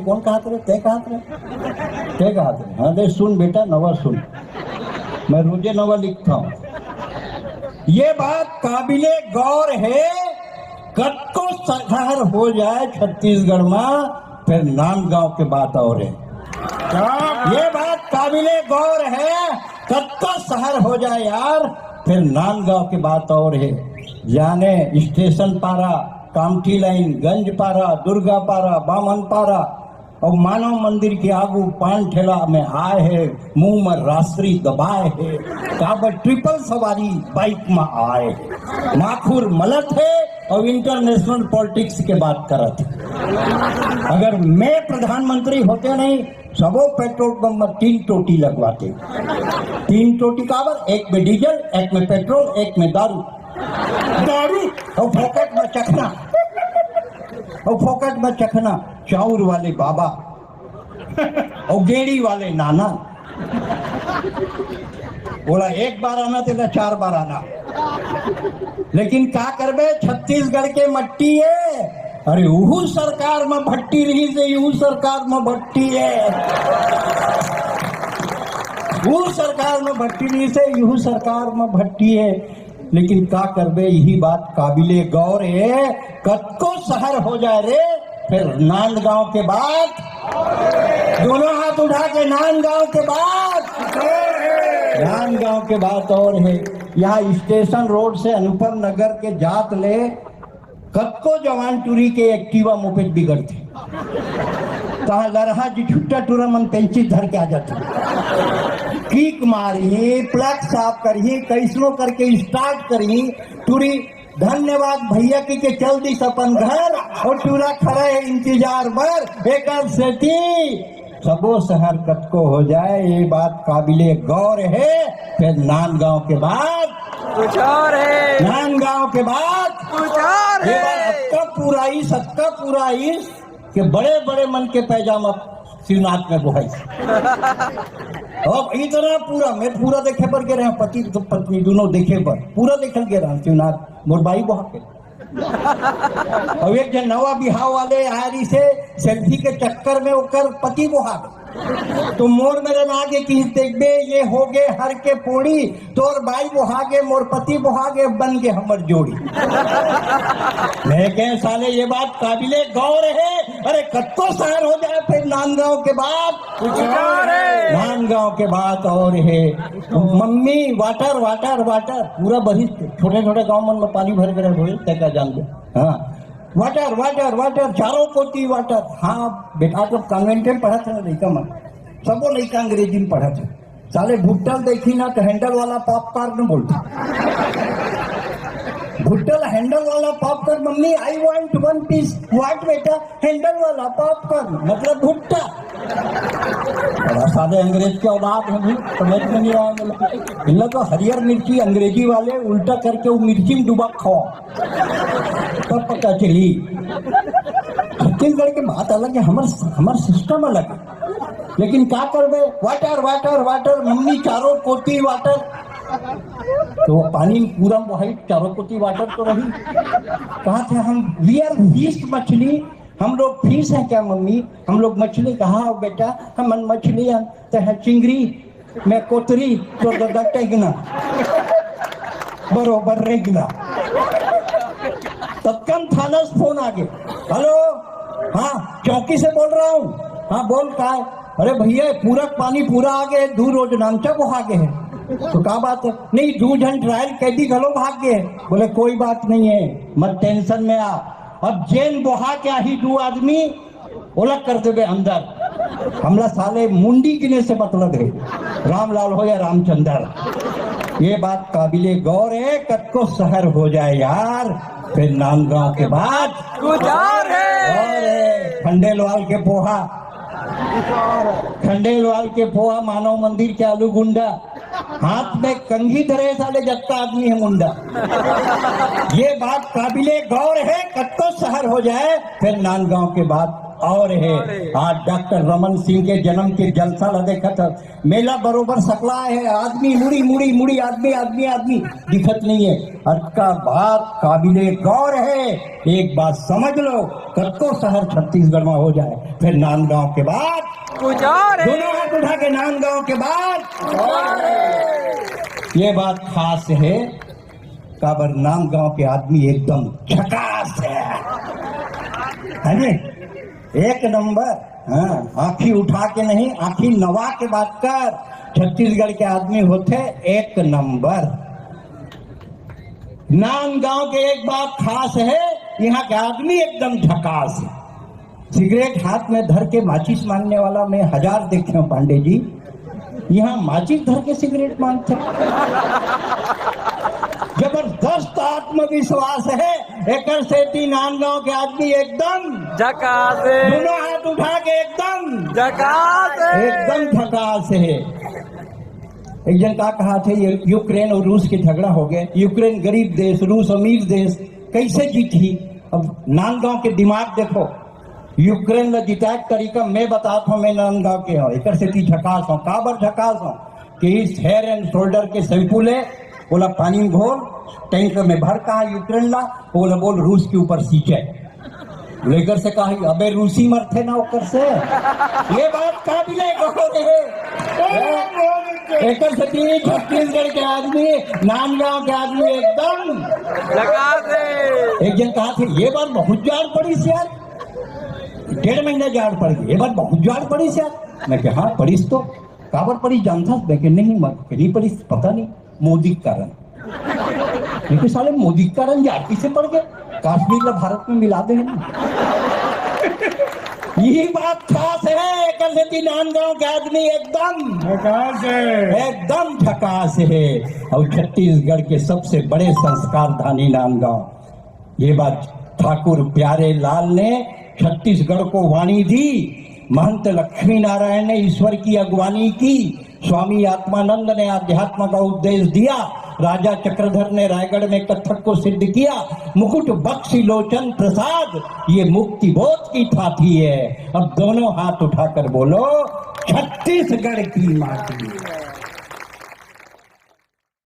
कौन कहा थे ते कहा थे हाँ दे सुन बेटा नवा सुन, मैं रोजे नवा लिखता हूँ। ये बात काबिले गौर है, कद को सहर हो जाए छत्तीसगढ़ में फिर नांदगांव के बात और है। ये बात काबिले गौर है, कद को सहर हो जाए यार फिर नांदगांव की बात और है। जाने स्टेशन पारा, कामठी लाइन, गंज पारा, दुर्गा पारा, बामन पारा और मानव मंदिर के आगू पान ठेला में आए है, मुंह में रास्त्री दबाए है, काबर ट्रिपल सवारी बाइक में आए है, माखुर मलत है और इंटरनेशनल पॉलिटिक्स के बात करत है। अगर मैं प्रधानमंत्री होते नहीं सबो पेट्रोल पंप में 3 टोटी लगवाते। 3 टोटी काबर, एक में डीजल, एक में पेट्रोल, एक में दारू और फोकट में चखना, और फोकट में चखना चाउर वाले बाबा और गेड़ी वाले नाना। बोला एक बार आना तेरा 4 बार आना, लेकिन क्या करबे छत्तीसगढ़ के मट्टी है। अरे उहू सरकार में भट्टी रही से यू सरकार में भट्टी है, वो सरकार में भट्टी रही से यू सरकार में भट्टी है। लेकिन क्या करबे यही बात काबिले गौर है, कद को शहर हो जाए रे फिर नांदगांव के बाद, दोनों हाथ उठा के नांदगांव के बाद, नांदगांव के बात और है। यहाँ स्टेशन रोड से अनुपम नगर के जात ले कद को जवान टूरी के एक्टिवा मोपेड बिगड़ते, कहा लरहा जी छुट्टा टूरा मन पेंची धर के आ जाते, किक मारी, प्लग साफ करी, कैसनो करके स्टार्ट करी टूरी। धन्यवाद भैया की के चल दी सपन घर और टूरा खड़ा है इंतजार पर एक सेठी सबो शहर कद को हो जाए। ये बात काबिले गौर है। फिर नांदगांव के बाद कुछ और है, नांदगांव के बाद कुछ और है। सबका पूरा इस के बड़े बड़े मन के पैजामा शिवनाथ में बुहाई और इतना पूरा मैं पूरा देखे पर गे रहा, पति तो पत्नी दोनों देखे पर पूरा देखल गे रहा शिवनाथ मोर बाई बुहा के। और एक जन नवा बिहाव वाले आरी से सेल्फी के चक्कर में ओकर पति बुहा तो मोर मेरे नागे की देखबे ये हो गे हर के पोड़ी, तोर बाई बुहागे मोर पति बुहागे बन गे हमर जोड़ी। मैं कह साले ये बात काबिले गौर है। अरे कत्तो शहर हो जाए फिर नांदगांव के बाद कुछ और है, नांदगांव के बाद और है। मम्मी वाटर वाटर वाटर पूरा बही छोटे छोटे गाँव में पानी भर के रहे क्या जान दो। हाँ वाटर वाटर वाटर चारों कोटी वाटर। हाँ बेटा तो कॉन्वेंट में पढ़ा था लड़का मन, सबो लड़का अंग्रेजी में पढ़ा था। साले भुट्टल देखी ना तो हैंडल वाला पॉपकॉर्न बोलता, भुट्टल हैंडल वाला popcorn. Mummy I want 1 piece. What बेटा? हैंडल वाला पॉपकॉर्न मतलब भुट्टा। बड़ा सादे अंग्रेज के औलाद है भी, समझ में नहीं आया। इन लोग तो हरियर मिर्ची अंग्रेजी वाले उल्टा करके वो मिर्ची में डुबा खाओ तब पता चली। छत्तीसगढ़ की बात अलग है, हमार सिस्टम अलग है। लेकिन क्या करबे वाटर वाटर वाटर, मम्मी चारों कोटी वाटर। तो पानी पूरा वही चारों कोटी वाटर तो रही। कहा थे हम वी आर फिश मछली, हम लोग फिश है क्या मम्मी? हम लोग मछली। कहा बेटा हम मछली है चिंगरी मैं कोतरी तो गिना बरोबर रे गिना। तब कम थाना से फोन आ गया। हेलो हाँ चौकी से बोल रहा हूँ। हाँ बोल का है? अरे भैया पूरा पानी पूरा आ गए, दू रोज नामचा को आगे है। तो क्या बात है? नहीं 2 जन ट्रायल कैदी घलो भाग गए। बोले कोई बात नहीं है मत टेंशन में आ। अब जेल बोहा क्या ही 2 आदमी ओलग कर देवे अंदर। हमला साले मुंडी गिने से मतलब है, रामलाल हो या रामचंद्र। ये बात काबिले गौर है। कद को शहर हो जाए यार फिर नांदगांव के बाद कुछ और है। खंडेलवाल के पोहा, खंडेलवाल के पोहा, मानव मंदिर के आलू गुंडा, हाथ में कंघी धरे साले जत्ता आदमी है मुंडा। ये बात काबिले गौर है। कद को शहर हो जाए फिर नांदगांव के बाद और है। आज डॉक्टर रमन सिंह के जन्म के जलसा ला देखा था, मेला बरोबर सकला है, आदमी मुड़ी मुड़ी मुड़ी आदमी आदमी आदमी दिखत नहीं है। अटका बात काबिले गौर है। एक बात समझ लो, कत्तो शहर छत्तीसगढ़ में हो जाए, फिर नांदगांव के बाद कुछ और है। दोनों हाथ उठा के नांदगांव के बाद ये बात खास है, काबर नांदगांव के आदमी एकदम झकास है नी? एक नंबर। हाँ, आंखी उठा के नहीं, आंखी नवा के बात कर। छत्तीसगढ़ के आदमी होते एक नंबर। नांदगांव के एक बात खास है, यहाँ के आदमी एकदम झकास है। सिगरेट हाथ में धर के माचिस मांगने वाला मैं 1000 देखे हूं पांडे जी, यहाँ माचिस धर के सिगरेट मांगते। जबरदस्त आत्मविश्वास है। एकर सेठी नांदगांव के आदमी एकदम झकास है। दोनों हाथ उठा के एकदम झकास है। एकदम झकास है। एक जन का कहा थे, यूक्रेन और रूस के झगड़ा हो गया। यूक्रेन गरीब देश, रूस अमीर देश, कैसे जीती? अब नांदगांव के दिमाग देखो। यूक्रेन में जिता तरीका मैं बताता हूँ, मैं नांदगांव के हूँ, एक से झकास हूँ। काबर झकास हूँ कि इस हेयर एंड शोल्डर के सैंपल बोला पानी में घोल, टैंकर में भर, कहा यूक्रेन ला, बोला बोल रूस के ऊपर सींचे। लेकर से कहा अबे रूसी मरते ना ऊपर से। ये बात काबिले गौर है। एकर से छत्तीसगढ़ के आदमी, नांदगांव के आदमी एकदम झकास है। एक जन कहा थे, ये बात बहुत जाड़ पड़ी से यार, 1.5 महीना जाड़ पड़ गई, ये बात बहुत जाड़ पड़ी से यार। मैं कहा हाँ पड़ी तो, काबर पड़ी जानता? मैं नहीं मत नहीं पड़ी, पता नहीं, मोदी के कारण। लेकिन साले मोदी के कारण यार किसे पड़ गए? कश्मीर ला भारत में मिला दे ना। यही बात खास है। कल से नांदगांव के आदमी एकदम झकास है, एकदम झकास है। और छत्तीसगढ़ के सबसे बड़े संस्कार धानी नांदगांव। ये बात ठाकुर प्यारे लाल ने छत्तीसगढ़ को वाणी दी। महंत लक्ष्मी नारायण ने ईश्वर की अगवानी की। स्वामी आत्मानंद ने अध्यात्म का उपदेश दिया। राजा चक्रधर ने रायगढ़ में कथक को सिद्ध किया। मुकुट बख्शी लोचन प्रसाद, ये मुक्ति बोध की थाती है। अब दोनों हाथ उठाकर बोलो, छत्तीसगढ़ की माटी।